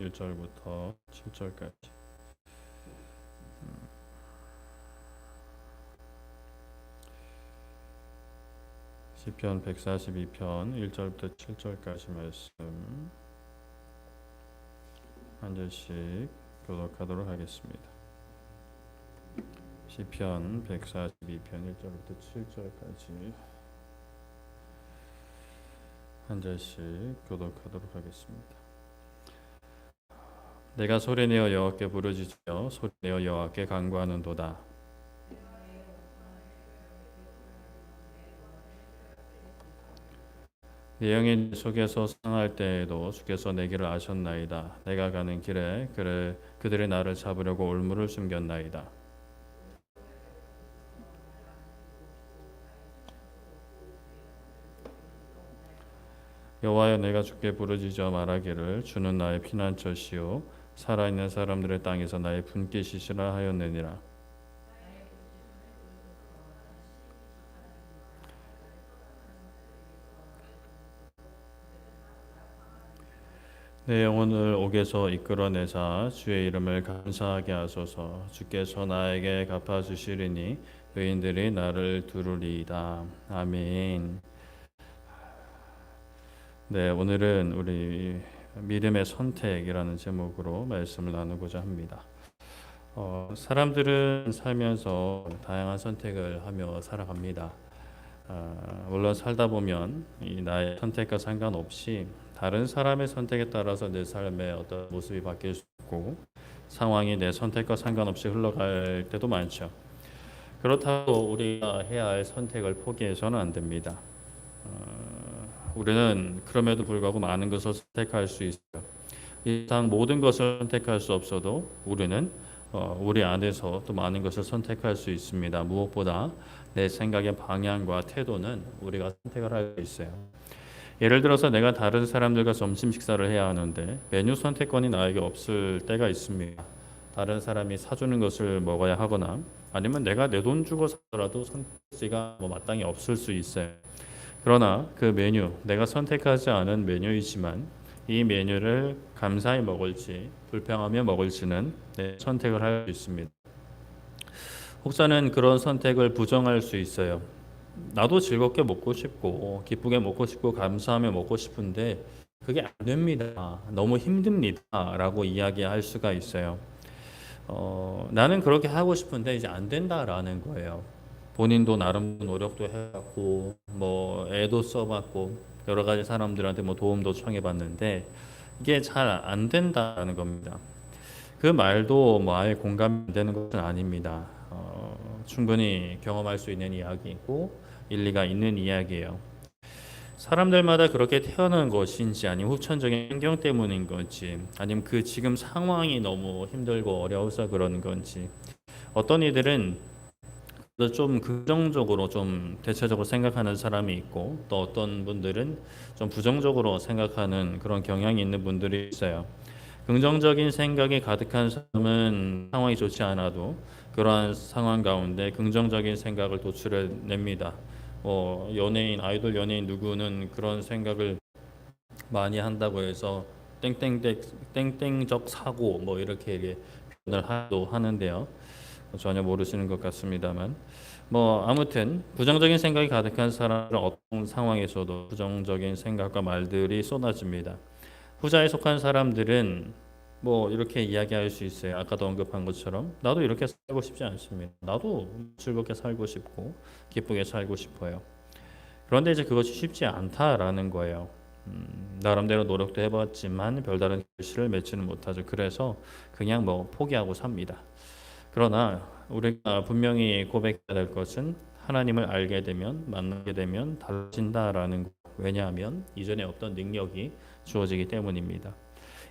1절부터 7절까지. 시편 142편 1절부터 7절까지 말씀 한 절씩 교독하도록 하겠습니다. 시편 142편 1절부터 7절까지 한 절씩 교독하도록 하겠습니다. 내가 소리내어 여호와께 부르짖으며 소리내어 여호와께 간구하는도다. 내 영이 내 속에서 상할 때에도 주께서 내 길을 아셨나이다. 내가 가는 길에 그들이 나를 잡으려고 올무를 숨겼나이다. 여호와여, 내가 주께 부르짖어 말하기를 주는 나의 피난처시요 살아있는 사람들의 땅에서 나의 분깃이시라 하였느니라. 내 영혼을 옥에서 이끌어내사 주의 이름을 감사하게 하소서. 주께서 나에게 갚아주시리니 의인들이 나를 두루리이다. 아멘. 네, 오늘은 우리 믿음의 선택이라는 제목으로 말씀을 나누고자 합니다. 사람들은 살면서 다양한 선택을 하며 살아갑니다. 물론 살다 보면 나의 선택과 상관없이 다른 사람의 선택에 따라서 내 삶의 어떤 모습이 바뀔 수 있고 상황이 내 선택과 상관없이 흘러갈 때도 많죠. 그렇다고 우리가 해야 할 선택을 포기해서는 안 됩니다. 우리는 그럼에도 불구하고 많은 것을 선택할 수 있어요. 이상 모든 것을 선택할 수 없어도 우리는 우리 안에서 또 많은 것을 선택할 수 있습니다. 무엇보다 내 생각의 방향과 태도는 우리가 선택을 할 수 있어요. 예를 들어서 내가 다른 사람들과 점심 식사를 해야 하는데 메뉴 선택권이 나에게 없을 때가 있습니다. 다른 사람이 사주는 것을 먹어야 하거나 아니면 내가 내 돈 주고 사더라도 선택지가 마땅히 없을 수 있어요. 그러나 그 메뉴, 내가 선택하지 않은 메뉴이지만 이 메뉴를 감사히 먹을지 불평하며 먹을지는 내 선택을 할 수 있습니다. 혹자는 그런 선택을 부정할 수 있어요. 나도 즐겁게 먹고 싶고 기쁘게 먹고 싶고 감사하며 먹고 싶은데 그게 안 됩니다. 너무 힘듭니다. 라고 이야기할 수가 있어요. 나는 그렇게 하고 싶은데 이제 안 된다라는 거예요. 본인도 나름 노력도 해봤고 애도 써봤고 여러 가지 사람들한테 도움도 청해봤는데 이게 잘 안 된다는 겁니다. 그 말도 아예 공감이 안 되는 것은 아닙니다. 충분히 경험할 수 있는 이야기이고 일리가 있는 이야기예요. 사람들마다 그렇게 태어난 것인지 아니면 후천적인 환경 때문인 건지 아니면 그 지금 상황이 너무 힘들고 어려워서 그런 건지 어떤 이들은 좀 긍정적으로 좀 대체적으로 생각하는 사람이 있고 또 어떤 분들은 좀 부정적으로 생각하는 그런 경향이 있는 분들이 있어요. 긍정적인 생각이 가득한 사람은 상황이 좋지 않아도 그러한 상황 가운데 긍정적인 생각을 도출해냅니다. 연예인, 아이돌 연예인 누구는 그런 생각을 많이 한다고 해서 땡땡적 사고 이렇게 표현을 하는데요. 전혀 모르시는 것 같습니다만 아무튼 부정적인 생각이 가득한 사람은 어떤 상황에서도 부정적인 생각과 말들이 쏟아집니다. 후자에 속한 사람들은 이렇게 이야기할 수 있어요. 아까도 언급한 것처럼 나도 이렇게 살고 싶지 않습니다. 나도 즐겁게 살고 싶고 기쁘게 살고 싶어요. 그런데 이제 그것이 쉽지 않다라는 거예요. 나름대로 노력도 해봤지만 별다른 결실을 맺지는 못하죠. 그래서 그냥 포기하고 삽니다. 그러나 우리가 분명히 고백해야 될 것은 하나님을 알게 되면 만나게 되면 달라진다라는 것. 왜냐하면 이전에 없던 능력이 주어지기 때문입니다.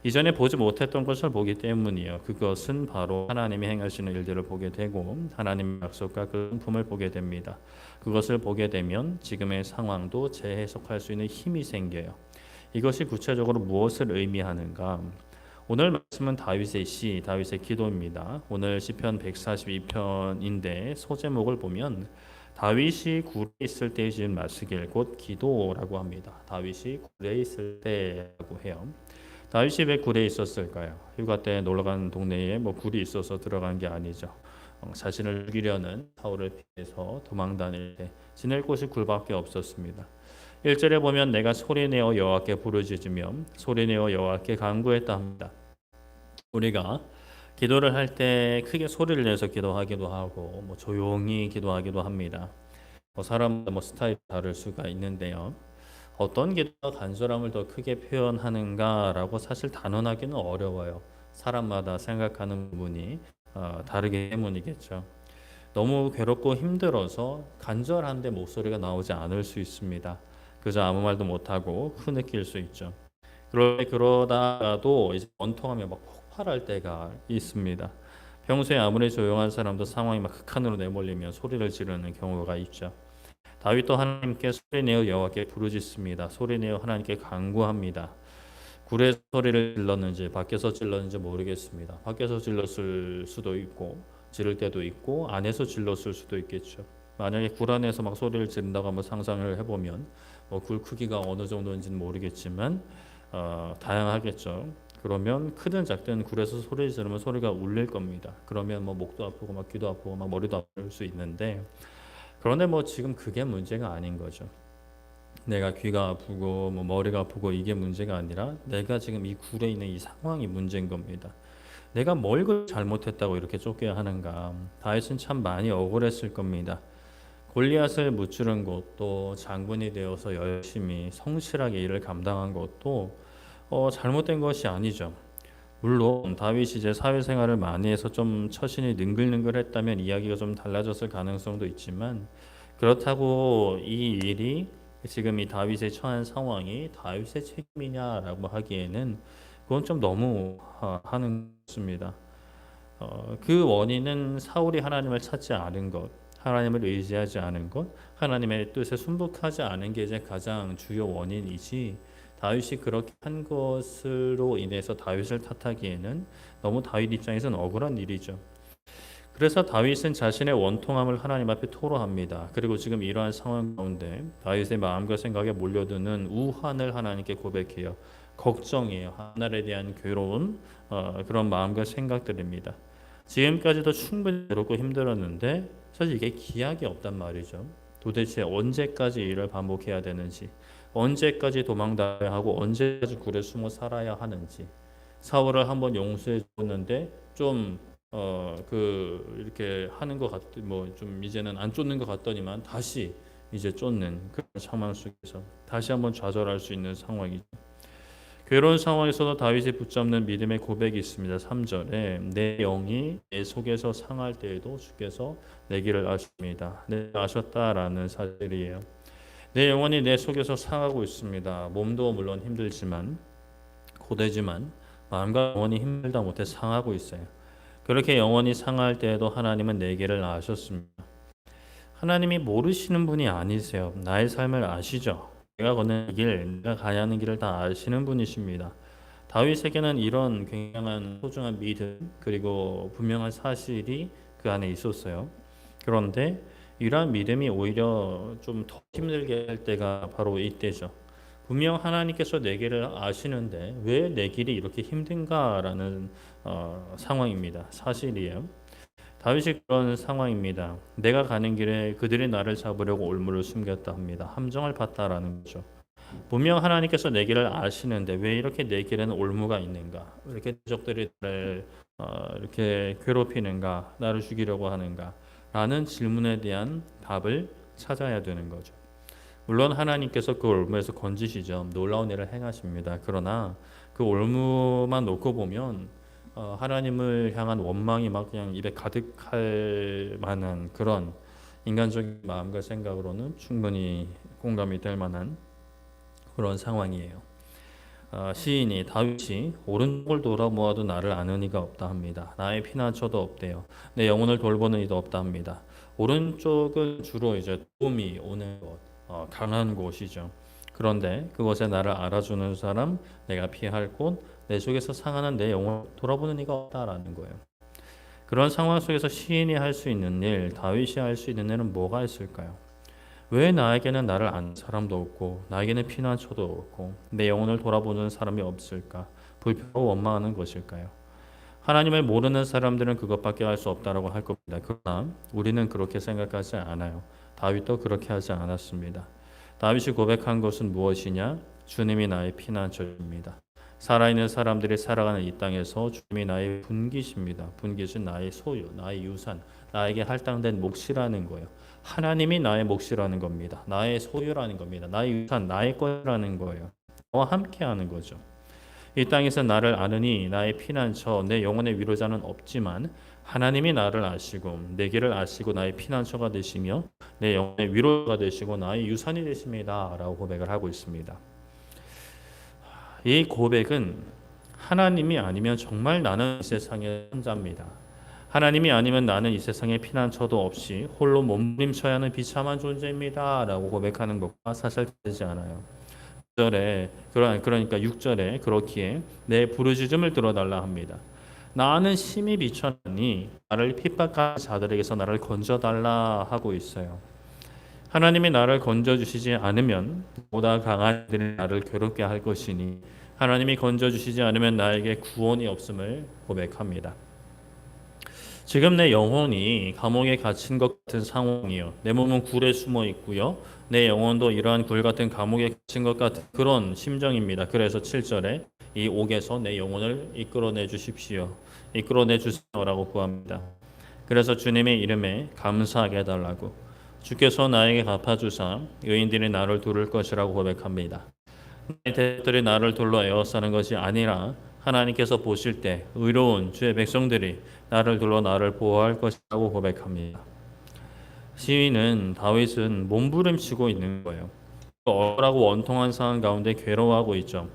이전에 보지 못했던 것을 보기 때문이에요. 그것은 바로 하나님이 행하시는 일들을 보게 되고 하나님의 약속과 그 성품을 보게 됩니다. 그것을 보게 되면 지금의 상황도 재해석할 수 있는 힘이 생겨요. 이것이 구체적으로 무엇을 의미하는가? 오늘 말씀은 다윗의 시, 다윗의 기도입니다. 오늘 시편 142편인데 소제목을 보면 다윗이 굴에 있을 때에 지은 말쓰기를 곧 기도라고 합니다. 다윗이 굴에 있을 때라고 해요. 다윗이 왜 굴에 있었을까요? 휴가 때 놀러 간 동네에 뭐 굴이 있어서 들어간 게 아니죠. 자신을 죽이려는 사울을 피해서 도망 다닐 때 지낼 곳이 굴밖에 없었습니다. 1절에 보면 내가 소리내어 여호와께 부르짖으며 소리내어 여호와께 간구했다 합니다. 우리가 기도를 할 때 크게 소리를 내서 기도하기도 하고 뭐 조용히 기도하기도 합니다. 사람마다 스타일이 다를 수가 있는데요. 어떤 기도가 간절함을 더 크게 표현하는가라고 사실 단언하기는 어려워요. 사람마다 생각하는 부분이 다르기 때문이겠죠. 너무 괴롭고 힘들어서 간절한데 목소리가 나오지 않을 수 있습니다. 그저 아무 말도 못하고 흐느낄 수 있죠. 그러다가도 이제 원통하며 막 폭발할 때가 있습니다. 평소에 아무리 조용한 사람도 상황이 막 극한으로 내몰리면 소리를 지르는 경우가 있죠. 다윗도 하나님께 소리내어 여호와께 부르짖습니다. 소리내어 하나님께 간구합니다. 굴에 소리를 질렀는지 밖에서 질렀는지 모르겠습니다. 밖에서 질렀을 수도 있고 지를 때도 있고 안에서 질렀을 수도 있겠죠. 만약에 굴 안에서 막 소리를 지른다고 한번 상상을 해보면 굴 크기가 어느 정도인지는 모르겠지만 다양하겠죠. 그러면 크든 작든 굴에서 소리를 지르면 소리가 울릴 겁니다. 그러면 뭐 목도 아프고 막 귀도 아프고 막 머리도 아플 수 있는데 그런데 뭐 지금 그게 문제가 아닌 거죠. 내가 귀가 아프고 뭐 머리가 아프고 이게 문제가 아니라 내가 지금 이 굴에 있는 이 상황이 문제인 겁니다. 내가 뭘 잘못했다고 이렇게 쫓겨야 하는가. 다윗은 참 많이 억울했을 겁니다. 골리앗을 무찌른 것도 장군이 되어서 열심히 성실하게 일을 감당한 것도 잘못된 것이 아니죠. 물론 다윗이 이제 사회생활을 많이 해서 좀 처신이 능글능글했다면 이야기가 좀 달라졌을 가능성도 있지만 그렇다고 이 일이 지금 이 다윗의 처한 상황이 다윗의 책임이냐라고 하기에는 그건 좀 너무 하는 것입니다. 그 원인은 사울이 하나님을 찾지 않은 것, 하나님을 의지하지 않은 것, 하나님의 뜻에 순복하지 않은 게 이제 가장 주요 원인이지 다윗이 그렇게 한 것으로 인해서 다윗을 탓하기에는 너무 다윗 입장에서는 억울한 일이죠. 그래서 다윗은 자신의 원통함을 하나님 앞에 토로합니다. 그리고 지금 이러한 상황 가운데 다윗의 마음과 생각에 몰려드는 우환을 하나님께 고백해요. 걱정이에요. 하늘에 대한 괴로운 그런 마음과 생각들입니다. 지금까지도 충분히 괴롭고 힘들었는데 사실 이게 기약이 없단 말이죠. 도대체 언제까지 일을 반복해야 되는지, 언제까지 도망다녀야 하고 언제까지 굴에 숨어 살아야 하는지. 사울을 한번 용서해 줬는데 좀 이렇게 하는 것 같, 좀 이제는 안 쫓는 것 같더니만 다시 이제 쫓는 그런 상황 속에서 다시 한번 좌절할 수 있는 상황이죠. 괴로운 상황에서도 다윗이 붙잡는 믿음의 고백이 있습니다. 3절에 내 영이 내 속에서 상할 때에도 주께서 내 길을 아십니다. 내 아셨다라는 사실이에요. 내 영혼이 내 속에서 상하고 있습니다. 몸도 물론 힘들지만 고되지만 마음과 영혼이 힘들다 못해 상하고 있어요. 그렇게 영혼이 상할 때에도 하나님은 내 길을 아셨습니다. 하나님이 모르시는 분이 아니세요. 나의 삶을 아시죠. 내가 걷는 길, 내가 가야 하는 길을 다 아시는 분이십니다. 다윗에게는 이런 굉장한 소중한 믿음 그리고 분명한 사실이 그 안에 있었어요. 그런데 이러한 믿음이 오히려 좀 더 힘들게 할 때가 바로 이때죠. 분명 하나님께서 내 길을 아시는데 왜 내 길이 이렇게 힘든가라는 상황입니다. 사실이에요. 다윗이 그런 상황입니다. 내가 가는 길에 그들이 나를 잡으려고 올무를 숨겼다 합니다. 함정을 봤다라는 거죠. 분명 하나님께서 내 길을 아시는데 왜 이렇게 내 길에는 올무가 있는가? 왜 이렇게 적들이 나를 이렇게 괴롭히는가? 나를 죽이려고 하는가? 라는 질문에 대한 답을 찾아야 되는 거죠. 물론 하나님께서 그 올무에서 건지시죠. 놀라운 일을 행하십니다. 그러나 그 올무만 놓고 보면 하나님을 향한 원망이 막 그냥 입에 가득할 만한 그런 인간적인 마음과 생각으로는 충분히 공감이 될 만한 그런 상황이에요. 시인이 다윗이 오른쪽을 돌아보아도 나를 아는 이가 없다 합니다. 나의 피난처도 없대요. 내 영혼을 돌보는 이도 없다 합니다. 오른쪽은 주로 이제 도움이 오는 곳, 강한 곳이죠. 그런데 그곳에 나를 알아주는 사람, 내가 피할 곳, 내 속에서 상하는 내 영혼을 돌아보는 이가 없다라는 거예요. 그런 상황 속에서 시인이 할 수 있는 일, 다윗이 할 수 있는 일은 뭐가 있을까요? 왜 나에게는 나를 아는 사람도 없고 나에게는 피난처도 없고 내 영혼을 돌아보는 사람이 없을까? 불평하고 원망하는 것일까요? 하나님을 모르는 사람들은 그것밖에 할 수 없다라고 할 겁니다. 그러나 우리는 그렇게 생각하지 않아요. 다윗도 그렇게 하지 않았습니다. 다윗이 고백한 것은 무엇이냐? 주님이 나의 피난처입니다. 살아있는 사람들이 살아가는 이 땅에서 주님이 나의 분기십니다. 분기신 나의 소유, 나의 유산, 나에게 할당된 몫이라는 거예요. 하나님이 나의 몫이라는 겁니다. 나의 소유라는 겁니다. 나의 유산, 나의 것이라는 거예요. 저와 함께하는 거죠. 이 땅에서 나를 아느니 나의 피난처, 내 영혼의 위로자는 없지만 하나님이 나를 아시고 내 길을 아시고 나의 피난처가 되시며 내 영혼의 위로가 되시고 나의 유산이 되십니다. 라고 고백을 하고 있습니다. 이 고백은 하나님이 아니면 정말 나는 이 세상의 혼자입니다. 하나님이 아니면 나는 이 세상에 피난처도 없이 홀로 몸부림쳐야 하는 비참한 존재입니다. 라고 고백하는 것과 사실 다르지 않아요. 6절에 그러니까 6절에 그렇기에 내 부르짖음을 들어달라 합니다. 나는 심히 비천하니 나를 핍박하는 자들에게서 나를 건져달라 하고 있어요. 하나님이 나를 건져주시지 않으면 보다 강한 이들이 나를 괴롭게 할 것이니 하나님이 건져주시지 않으면 나에게 구원이 없음을 고백합니다. 지금 내 영혼이 감옥에 갇힌 것 같은 상황이요. 내 몸은 굴에 숨어 있고요. 내 영혼도 이러한 굴 같은 감옥에 갇힌 것 같은 그런 심정입니다. 그래서 7절에 이 옥에서 내 영혼을 이끌어내 주십시오. 이끌어내 주세요라고 구합니다. 그래서 주님의 이름에 감사하게 해달라고 주께서 나에게 갚아주사 의인들이 나를 두를 것이라고 고백합니다. 대적들이 나를 둘러 에워싸는 것이 아니라 하나님께서 보실 때 의로운 주의 백성들이 나를 둘러 나를 보호할 것이라고 고백합니다. 시인은 다윗은 몸부림치고 있는 거예요. 억울하고 원통한 상황 가운데 괴로워하고 있죠.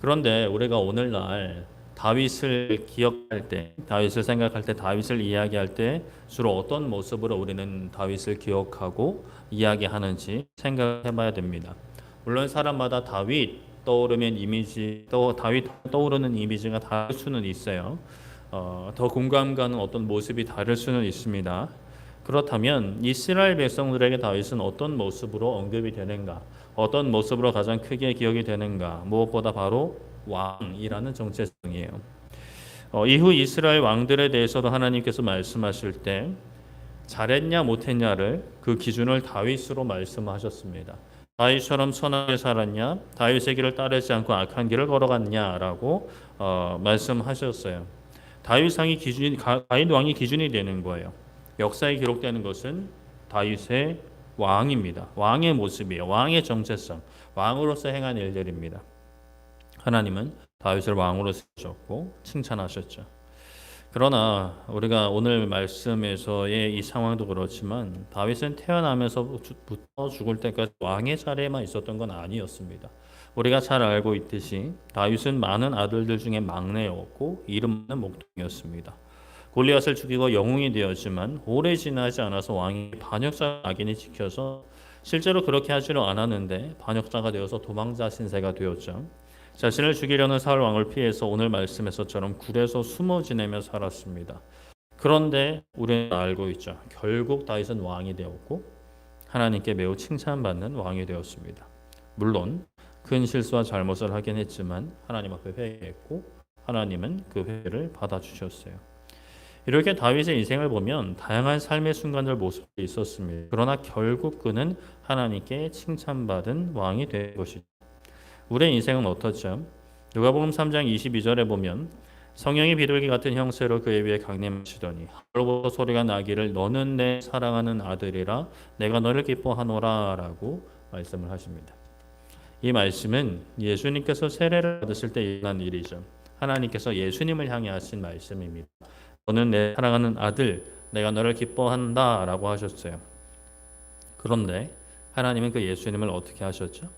그런데 우리가 오늘날 다윗을 기억할 때, 다윗을 생각할 때, 다윗을 이야기할 때 주로 어떤 모습으로 우리는 다윗을 기억하고 이야기하는지 생각해 봐야 됩니다. 물론 사람마다 다윗 떠오르면 이미지, 또 다윗 떠오르는 이미지가 다를 수는 있어요. 더 공감 가는 어떤 모습이 다를 수는 있습니다. 그렇다면 이스라엘 백성들에게 다윗은 어떤 모습으로 언급이 되는가? 어떤 모습으로 가장 크게 기억이 되는가? 무엇보다 바로 왕이라는 정체성이에요. 이후 이스라엘 왕들에 대해서도 하나님께서 말씀하실 때 잘했냐 못했냐를 그 기준을 다윗으로 말씀하셨습니다. 다윗처럼 선하게 살았냐, 다윗의 길을 따르지 않고 악한 길을 걸어갔냐라고 말씀하셨어요. 다윗 왕이 기준이 되는 거예요. 역사에 기록되는 것은 다윗의 왕입니다. 왕의 모습이에요. 왕의 정체성, 왕으로서 행한 일들입니다. 하나님은 다윗을 왕으로 세우셨고 칭찬하셨죠. 그러나 우리가 오늘 말씀에서의 이 상황도 그렇지만 다윗은 태어나면서부터 죽을 때까지 왕의 자리에만 있었던 건 아니었습니다. 우리가 잘 알고 있듯이 다윗은 많은 아들들 중에 막내였고 이름은 목동이었습니다. 골리앗을 죽이고 영웅이 되었지만 오래 지나지 않아서 왕이 반역자 악인이 지켜서 실제로 그렇게 하지는 않았는데 반역자가 되어서 도망자 신세가 되었죠. 자신을 죽이려는 사울 왕을 피해서 오늘 말씀에서처럼 굴에서 숨어 지내며 살았습니다. 그런데 우리는 알고 있죠. 결국 다윗은 왕이 되었고 하나님께 매우 칭찬받는 왕이 되었습니다. 물론 큰 실수와 잘못을 하긴 했지만 하나님 앞에 회개했고 하나님은 그 회개를 받아주셨어요. 이렇게 다윗의 인생을 보면 다양한 삶의 순간들 모습이 있었습니다. 그러나 결국 그는 하나님께 칭찬받은 왕이 된 것이죠. 우리의 인생은 어떻죠? 누가복음 3장 22절에 보면 성령이 비둘기 같은 형세로 그의 위에 강림하시더니 하늘로부터 소리가 나기를 너는 내 사랑하는 아들이라 내가 너를 기뻐하노라 라고 말씀을 하십니다. 이 말씀은 예수님께서 세례를 받으실 때 일어난 일이죠. 하나님께서 예수님을 향해 하신 말씀입니다. 너는 내 사랑하는 아들, 내가 너를 기뻐한다 라고 하셨어요. 그런데 하나님은 그 예수님을 어떻게 하셨죠?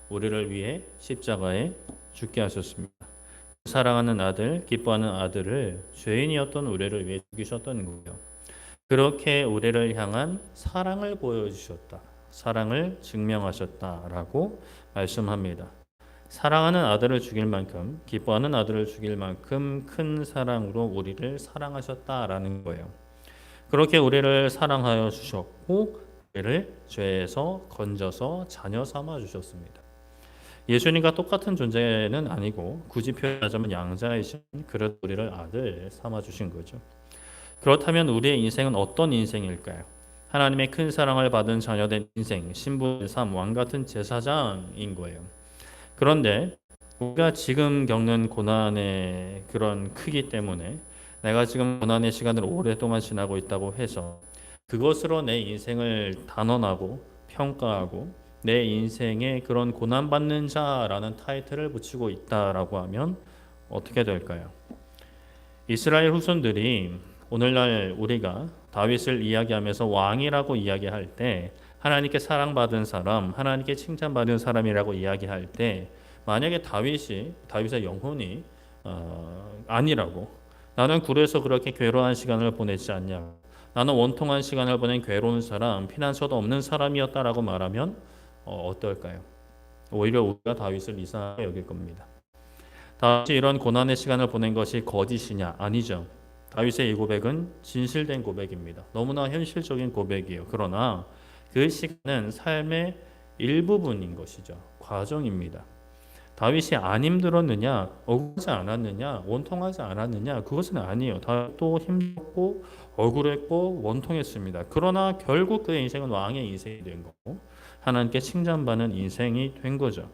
우리를 위해 십자가에 죽게 하셨습니다. 사랑하는 아들, 기뻐하는 아들을 죄인이었던 우리를 위해 죽이셨던 거예요. 그렇게 우리를 향한 사랑을 보여주셨다. 사랑을 증명하셨다라고 말씀합니다. 사랑하는 아들을 죽일 만큼, 기뻐하는 아들을 죽일 만큼 큰 사랑으로 우리를 사랑하셨다라는 거예요. 그렇게 우리를 사랑하여 주셨고 우리를 죄에서 건져서 자녀 삼아 주셨습니다. 예수님과 똑같은 존재는 아니고 굳이 표현하자면 양자이신 그릇 우리를 아들 삼아 주신 거죠. 그렇다면 우리의 인생은 어떤 인생일까요? 하나님의 큰 사랑을 받은 자녀된 인생, 신부의 삶, 왕 같은 제사장인 거예요. 그런데 우리가 지금 겪는 고난의 그런 크기 때문에 내가 지금 고난의 시간을 오랫동안 지나고 있다고 해서 그것으로 내 인생을 단언하고 평가하고 내 인생에 그런 고난받는 자라는 타이틀을 붙이고 있다라고 하면 어떻게 될까요? 이스라엘 후손들이 오늘날 우리가 다윗을 이야기하면서 왕이라고 이야기할 때 하나님께 사랑받은 사람, 하나님께 칭찬받은 사람이라고 이야기할 때 만약에 다윗의 영혼이 아니라고 나는 굴에서 그렇게 괴로운 시간을 보냈지 않냐, 나는 원통한 시간을 보낸 괴로운 사람, 피난처도 없는 사람이었다라고 말하면 어떨까요? 오히려 우리가 다윗을 이상하게 여길 겁니다. 다윗이 이런 고난의 시간을 보낸 것이 거짓이냐? 아니죠. 다윗의 이 고백은 진실된 고백입니다. 너무나 현실적인 고백이에요. 그러나 그 시간은 삶의 일부분인 것이죠. 과정입니다. 다윗이 안 힘들었느냐, 억울하지 않았느냐, 원통하지 않았느냐, 그것은 아니에요. 다윗도 힘들었고 억울했고 원통했습니다. 그러나 결국 그의 인생은 왕의 인생이 된 거고 하나님께 칭찬받는 인생이 된 거죠.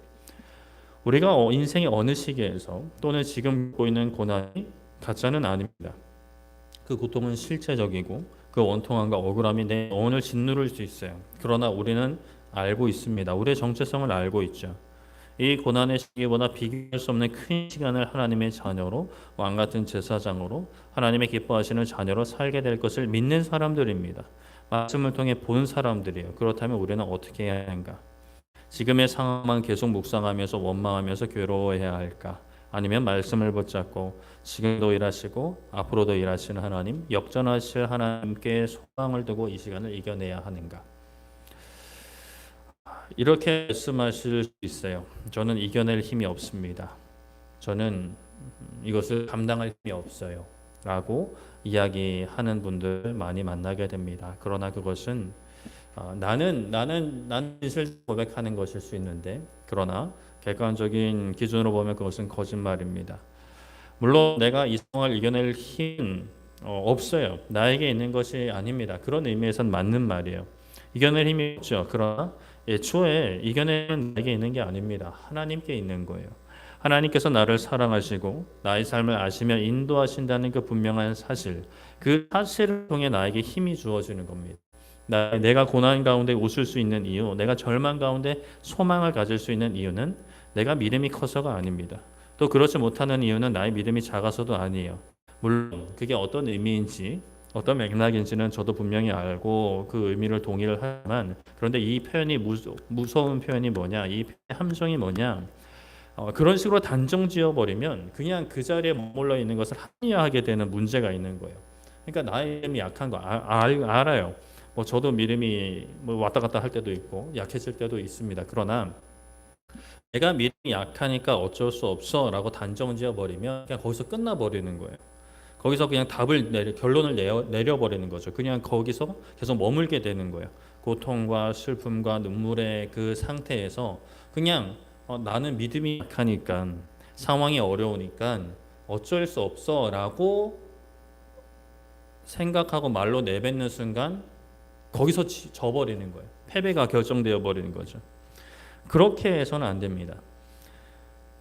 우리가 인생의 어느 시기에서 또는 지금 겪고 있는 고난이 가짜는 아닙니다. 그 고통은 실체적이고 그 원통함과 억울함이 내 영혼을 짓누를 수 있어요. 그러나 우리는 알고 있습니다. 우리의 정체성을 알고 있죠. 이 고난의 시기보다 비교할 수 없는 큰 시간을 하나님의 자녀로, 왕같은 제사장으로, 하나님의 기뻐하시는 자녀로 살게 될 것을 믿는 사람들입니다. 말씀을 통해 본 사람들이에요. 그렇다면 우리는 어떻게 해야 하는가? 지금의 상황만 계속 묵상하면서 원망하면서 괴로워해야 할까? 아니면 말씀을 붙잡고 지금도 일하시고 앞으로도 일하시는 하나님, 역전하실 하나님께 소망을 두고 이 시간을 이겨내야 하는가? 이렇게 말씀하실 수 있어요. 저는 이겨낼 힘이 없습니다. 저는 이것을 감당할 힘이 없어요. 라고 이야기하는 분들 많이 만나게 됩니다. 그러나 그것은 나는 진실 고백하는 것일 수 있는데, 그러나 객관적인 기준으로 보면 그것은 거짓말입니다. 물론 내가 이 상황을 이겨낼 힘은 없어요. 나에게 있는 것이 아닙니다. 그런 의미에서는 맞는 말이에요. 이겨낼 힘이 없죠. 그러나 애초에 이겨내는 나에게 있는 게 아닙니다. 하나님께 있는 거예요. 하나님께서 나를 사랑하시고 나의 삶을 아시며 인도하신다는 그 분명한 사실, 그 사실을 통해 나에게 힘이 주어지는 겁니다. 내가 고난 가운데 웃을 수 있는 이유, 내가 절망 가운데 소망을 가질 수 있는 이유는 내가 믿음이 커서가 아닙니다. 또 그렇지 못하는 이유는 나의 믿음이 작아서도 아니에요. 물론 그게 어떤 의미인지 어떤 맥락인지는 저도 분명히 알고 그 의미를 동의를 하지만, 그런데 이 표현이 무서운 표현이 뭐냐, 이 표현의 함정이 뭐냐, 그런 식으로 단정 지어버리면 그냥 그 자리에 머물러 있는 것을 합리화하게 되는 문제가 있는 거예요. 그러니까 나의 믿음이 약한 거 알아요. 저도 믿음이 왔다 갔다 할 때도 있고 약해질 때도 있습니다. 그러나 내가 믿음이 약하니까 어쩔 수 없어라고 단정 지어버리면 그냥 거기서 끝나버리는 거예요. 거기서 그냥 결론을 내려버리는 거죠. 그냥 거기서 계속 머물게 되는 거예요. 고통과 슬픔과 눈물의 그 상태에서 그냥 나는 믿음이 약하니까, 상황이 어려우니까 어쩔 수 없어라고 생각하고 말로 내뱉는 순간 거기서 져버리는 거예요. 패배가 결정되어 버리는 거죠. 그렇게 해서는 안 됩니다.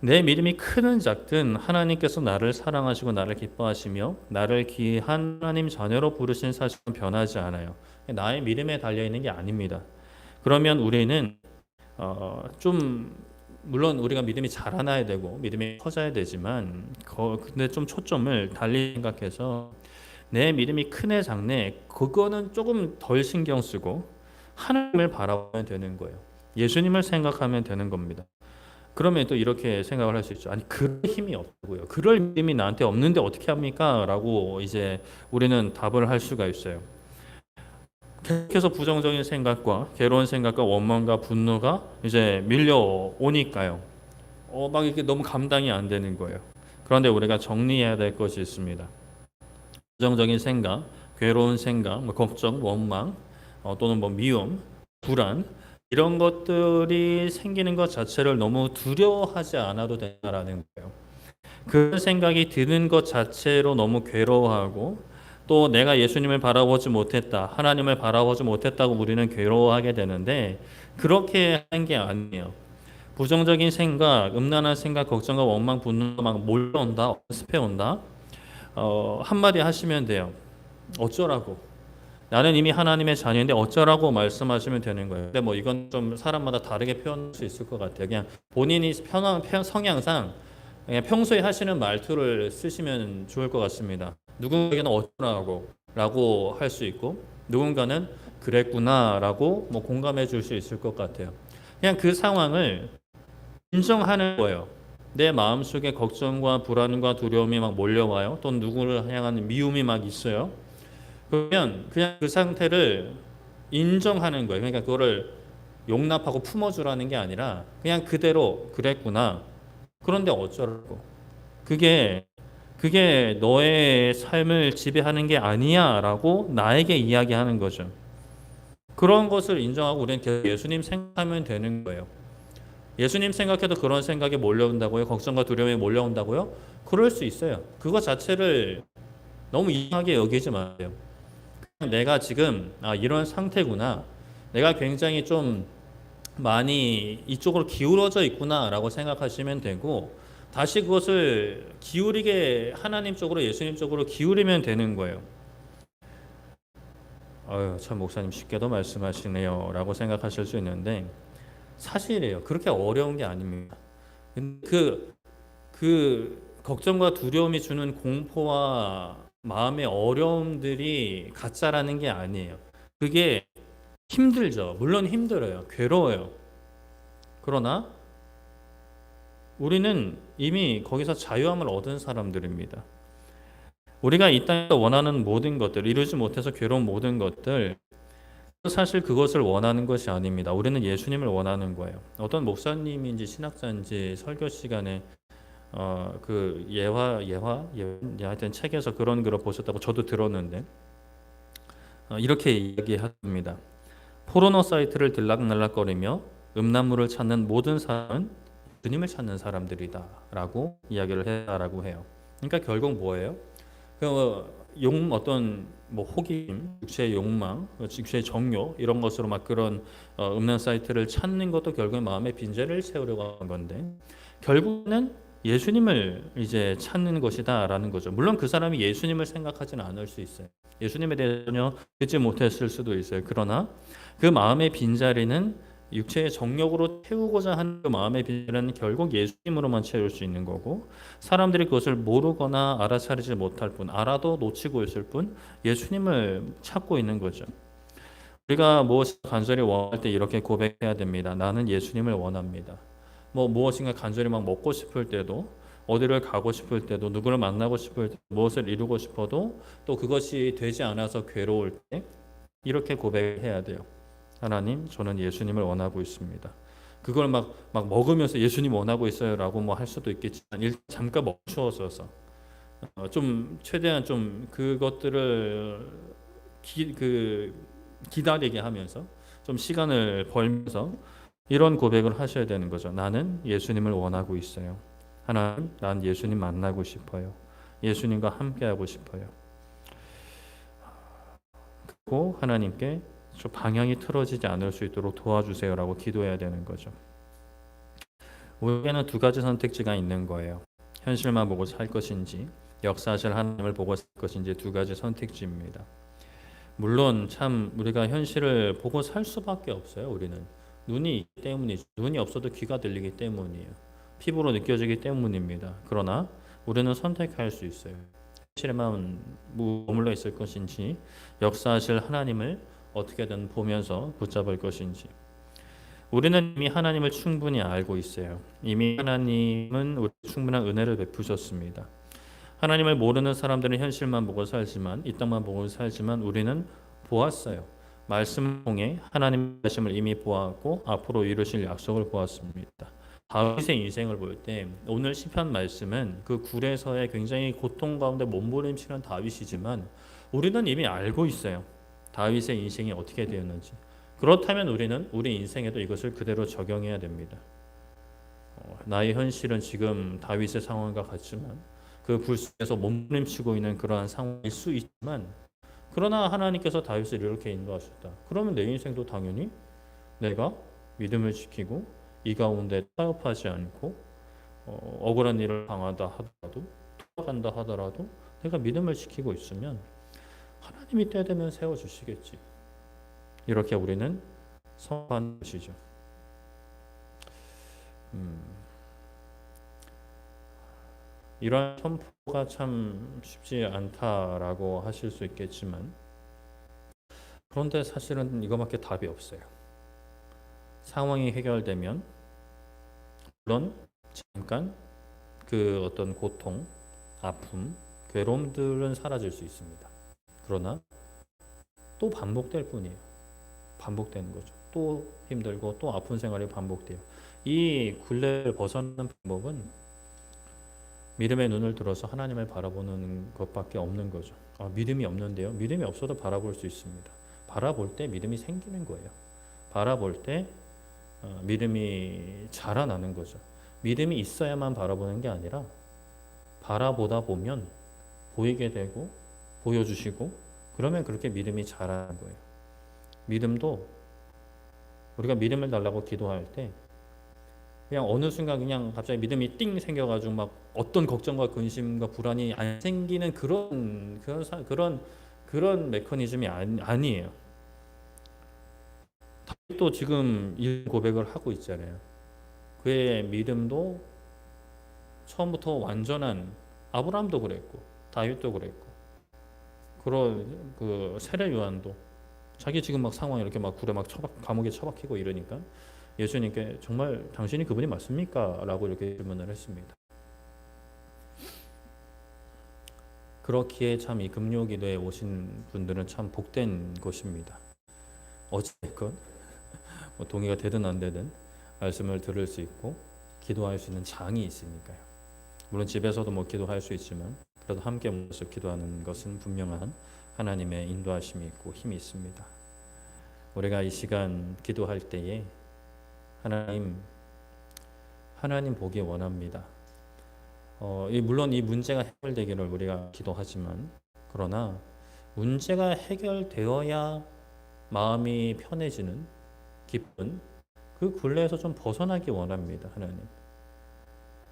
내 믿음이 크든 작든 하나님께서 나를 사랑하시고 나를 기뻐하시며 나를 귀한 하나님 자녀로 부르신 사실은 변하지 않아요. 나의 믿음에 달려있는 게 아닙니다. 그러면 우리는 물론 우리가 믿음이 자라나야 되고 믿음이 커져야 되지만 근데 좀 초점을 달리 생각해서 내 믿음이 크네 작네 그거는 조금 덜 신경 쓰고 하나님을 바라보면 되는 거예요. 예수님을 생각하면 되는 겁니다. 그러면 또 이렇게 생각을 할 수 있죠. 아니 그럴 힘이 없고요. 그럴 믿음이 나한테 없는데 어떻게 합니까? 라고 이제 우리는 답을 할 수가 있어요. 계속해서 부정적인 생각과 괴로운 생각과 원망과 분노가 이제 밀려오니까요. 막 이렇게 너무 감당이 안 되는 거예요. 그런데 우리가 정리해야 될 것이 있습니다. 부정적인 생각, 괴로운 생각, 걱정, 원망, 또는 미움, 불안, 이런 것들이 생기는 것 자체를 너무 두려워하지 않아도 된다라는 거예요. 그런 생각이 드는 것 자체로 너무 괴로워하고 또 내가 예수님을 바라보지 못했다, 하나님을 바라보지 못했다고 우리는 괴로워하게 되는데 그렇게 하는 게 아니에요. 부정적인 생각, 음란한 생각, 걱정과 원망, 분노가 막 몰려온다, 습해온다. 한마디 하시면 돼요. 어쩌라고? 나는 이미 하나님의 자녀인데 어쩌라고 말씀하시면 되는 거예요. 근데 뭐 이건 좀 사람마다 다르게 표현할 수 있을 것 같아요. 그냥 본인이 성향상 그냥 평소에 하시는 말투를 쓰시면 좋을 것 같습니다. 누군가에게는 어쩌라고 라고 할 수 있고 누군가는 그랬구나 라고 뭐 공감해 줄 수 있을 것 같아요. 그냥 그 상황을 인정하는 거예요. 내 마음속에 걱정과 불안과 두려움이 막 몰려와요. 또 누구를 향한 미움이 막 있어요. 그러면 그냥 그 상태를 인정하는 거예요. 그러니까 그거를 용납하고 품어주라는 게 아니라 그냥 그대로 그랬구나. 그런데 어쩌라고. 그게 너의 삶을 지배하는 게 아니야라고 나에게 이야기하는 거죠. 그런 것을 인정하고 우리는 계속 예수님 생각하면 되는 거예요. 예수님 생각해도 그런 생각이 몰려온다고요? 걱정과 두려움이 몰려온다고요? 그럴 수 있어요. 그거 자체를 너무 이상하게 여기지 마세요. 내가 지금 이런 상태구나. 내가 굉장히 좀 많이 이쪽으로 기울어져 있구나라고 생각하시면 되고 다시 그것을 기울이게 하나님 쪽으로 예수님 쪽으로 기울이면 되는 거예요. 참 목사님 쉽게도 말씀하시네요 라고 생각하실 수 있는데 사실이에요. 그렇게 어려운 게 아닙니다. 그 걱정과 두려움이 주는 공포와 마음의 어려움들이 가짜라는 게 아니에요. 그게 힘들죠. 물론 힘들어요. 괴로워요. 그러나 우리는 이미 거기서 자유함을 얻은 사람들입니다. 우리가 이 땅에서 원하는 모든 것들, 이루지 못해서 괴로운 모든 것들, 사실 그것을 원하는 것이 아닙니다. 우리는 예수님을 원하는 거예요. 어떤 목사님인지 신학자인지 설교 시간에 그 하여튼 책에서 그런 글을 보셨다고 저도 들었는데 이렇게 이야기합니다. 포르노 사이트를 들락날락거리며 음란물을 찾는 모든 사람은 주님을 찾는 사람들이다라고 이야기를 해라라고 해요. 그러니까 결국 뭐예요? 어떤 뭐 호기심, 육체의 욕망, 육체의 정욕 이런 것으로 막 그런 음란 사이트를 찾는 것도 결국 마음의 빈자리를 채우려고 한 건데 결국은 예수님을 이제 찾는 것이다라는 거죠. 물론 그 사람이 예수님을 생각하지는 않을 수 있어요. 예수님에 대해 전혀 듣지 못했을 수도 있어요. 그러나 그 마음의 빈자리는 육체의 정욕으로 채우고자 하는 그 마음의 빈자리는 결국 예수님으로만 채울 수 있는 거고 사람들이 그것을 모르거나 알아차리지 못할 뿐 알아도 놓치고 있을 뿐 예수님을 찾고 있는 거죠. 우리가 무엇을 간절히 원할 때 이렇게 고백해야 됩니다. 나는 예수님을 원합니다. 무엇인가 간절히 막 먹고 싶을 때도 어디를 가고 싶을 때도 누구를 만나고 싶을 때 무엇을 이루고 싶어도 또 그것이 되지 않아서 괴로울 때 이렇게 고백해야 돼요. 하나님, 저는 예수님을 원하고 있습니다. 그걸 막 먹으면서 예수님 원하고 있어요라고 뭐 할 수도 있겠지만 일단 잠깐 멈추어서서 좀 최대한 좀 그것들을 기다리게 하면서 좀 시간을 벌면서 이런 고백을 하셔야 되는 거죠. 나는 예수님을 원하고 있어요. 하나님, 난 예수님 만나고 싶어요. 예수님과 함께하고 싶어요. 그리고 하나님께 좀 방향이 틀어지지 않을 수 있도록 도와주세요라고 기도해야 되는 거죠. 우리에게는 두 가지 선택지가 있는 거예요. 현실만 보고 살 것인지 역사하실 하나님을 보고 살 것인지 두 가지 선택지입니다. 물론 참 우리가 현실을 보고 살 수밖에 없어요. 우리는 눈이 있기 때문이죠. 눈이 없어도 귀가 들리기 때문이에요. 피부로 느껴지기 때문입니다. 그러나 우리는 선택할 수 있어요. 현실에만 머물러 있을 것인지 역사하실 하나님을 어떻게든 보면서 붙잡을 것인지. 우리는 이미 하나님을 충분히 알고 있어요. 이미 하나님은 우리 충분한 은혜를 베푸셨습니다. 하나님을 모르는 사람들은 현실만 보고 살지만 이 땅만 보고 살지만 우리는 보았어요. 말씀을 통해 하나님의 말씀을 이미 보았고 앞으로 이루실 약속을 보았습니다. 다윗의 인생을 볼 때 오늘 시편 말씀은 그 굴에서의 굉장히 고통 가운데 몸부림치는 다윗이지만 우리는 이미 알고 있어요. 다윗의 인생이 어떻게 되었는지. 그렇다면 우리는 우리 인생에도 이것을 그대로 적용해야 됩니다. 나의 현실은 지금 다윗의 상황과 같지만 그 불속에서 몸부림치고 있는 그러한 상황일 수 있지만, 그러나 하나님께서 다윗을 이렇게 인도하셨다. 그러면 내 인생도 당연히 내가 믿음을 지키고 이 가운데 타협하지 않고 억울한 일을 당하다 하더라도, 돌아간다 하더라도 내가 믿음을 지키고 있으면 하나님이 때 되면 세워주시겠지. 이렇게 우리는 선포하는 것이죠. 이러한 선포가 참 쉽지 않다라고 하실 수 있겠지만, 그런데 사실은 이거밖에 답이 없어요. 상황이 해결되면 물론 잠깐 그 어떤 고통, 아픔, 괴로움들은 사라질 수 있습니다. 그러나 또 반복될 뿐이에요. 반복되는 거죠. 또 힘들고 또 아픈 생활이 반복돼요. 이 굴레를 벗어나는 방법은 믿음의 눈을 들어서 하나님을 바라보는 것밖에 없는 거죠. 믿음이 없는데요. 믿음이 없어도 바라볼 수 있습니다. 바라볼 때 믿음이 생기는 거예요. 바라볼 때 믿음이 자라나는 거죠. 믿음이 있어야만 바라보는 게 아니라 바라보다 보면 보이게 되고 보여주시고, 그러면 그렇게 믿음이 자라는 거예요. 믿음도 우리가 믿음을 달라고 기도할 때 그냥 어느 순간 그냥 갑자기 믿음이 띵 생겨가지고 막 어떤 걱정과 근심과 불안이 안 생기는 그런 메커니즘이 아니에요. 또 지금 이 고백을 하고 있잖아요. 그의 믿음도 처음부터 완전한, 아브라함도 그랬고 다윗도 그랬고 그런 그 세례 요한도 자기 지금 막 상황 이렇게 막 굴에 막 감옥에 처박히고 이러니까 예수님께 정말 당신이 그분이 맞습니까? 라고 이렇게 질문을 했습니다. 그렇기에 참 이 금요기도에 오신 분들은 참 복된 것입니다. 어찌됐건 뭐 동의가 되든 안 되든 말씀을 들을 수 있고 기도할 수 있는 장이 있으니까요. 물론 집에서도 뭐 기도할 수 있지만 그래도 함께 모여서 기도하는 것은 분명한 하나님의 인도하심이 있고 힘이 있습니다. 우리가 이 시간 기도할 때에 하나님 보기 원합니다. 물론 이 문제가 해결되기를 우리가 기도하지만, 그러나 문제가 해결되어야 마음이 편해지는 기쁜 그 굴레에서 좀 벗어나기 원합니다. 하나님.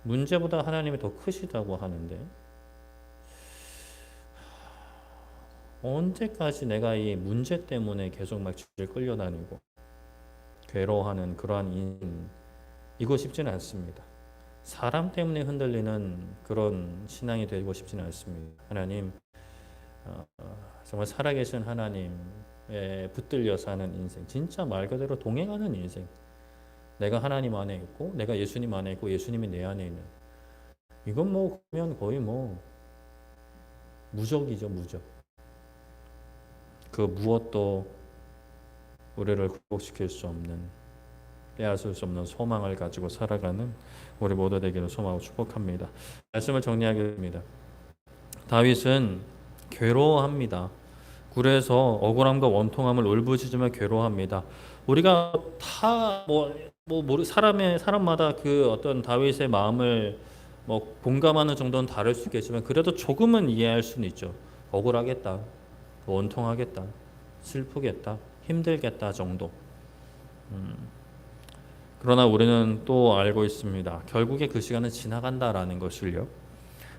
문제보다 하나님이 더 크시다고 하는데 언제까지 내가 이 문제 때문에 계속 막 주를 끌려다니고 괴로워하는 그러한 인생, 이거 쉽지는 않습니다. 사람 때문에 흔들리는 그런 신앙이 되고 싶지는 않습니다. 하나님, 정말 살아계신 하나님에 붙들려 사는 인생, 진짜 말 그대로 동행하는 인생. 내가 하나님 안에 있고 내가 예수님 안에 있고 예수님이 내 안에 있는, 이건 뭐 그러면 거의 뭐 무적이죠. 무적. 그 무엇도 우리를 극복시킬 수 없는, 빼앗을 수 없는 소망을 가지고 살아가는 우리 모두 되기를 소망하고 축복합니다. 말씀을 정리하겠습니다. 다윗은 괴로워합니다. 굴에서 억울함과 원통함을 울부짖으며 괴로워합니다. 우리가 다 사람마다 그 어떤 다윗의 마음을 뭐 공감하는 정도는 다를 수 있겠지만 그래도 조금은 이해할 수는 있죠. 억울하겠다, 원통하겠다, 슬프겠다, 힘들겠다 정도. 그러나 우리는 또 알고 있습니다. 결국에 그 시간은 지나간다라는 것을요.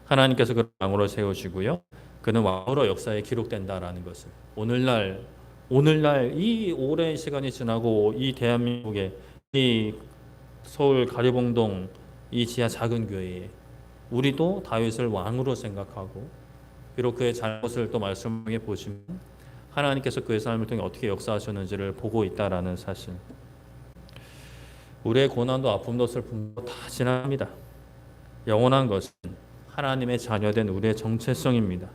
하나님께서 그를 왕으로 세우시고요. 그는 왕으로 역사에 기록된다라는 것을. 오늘날 이 오랜 시간이 지나고 이 대한민국의 이 서울 가리봉동 이 지하 작은 교회에 우리도 다윗을 왕으로 생각하고, 비록 그의 잘못을 또 말씀해 보시면 하나님께서 그의 삶을 통해 어떻게 역사하셨는지를 보고 있다라는 사실. 우리의 고난도 아픔도 슬픔도 다 지납니다. 영원한 것은 하나님의 자녀된 우리의 정체성입니다.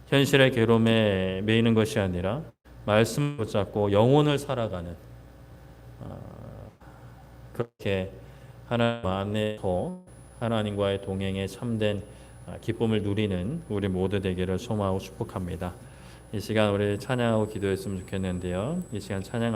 현실의 괴로움에 매이는 것이 아니라 말씀을 붙잡고 영혼을 살아가는, 그렇게 하나님 안에서 하나님과의 동행에 참된 기쁨을 누리는 우리 모두 되기를 소망하고 축복합니다. 이 시간 우리 찬양하고 기도했으면 좋겠는데요. 이 시간 찬양할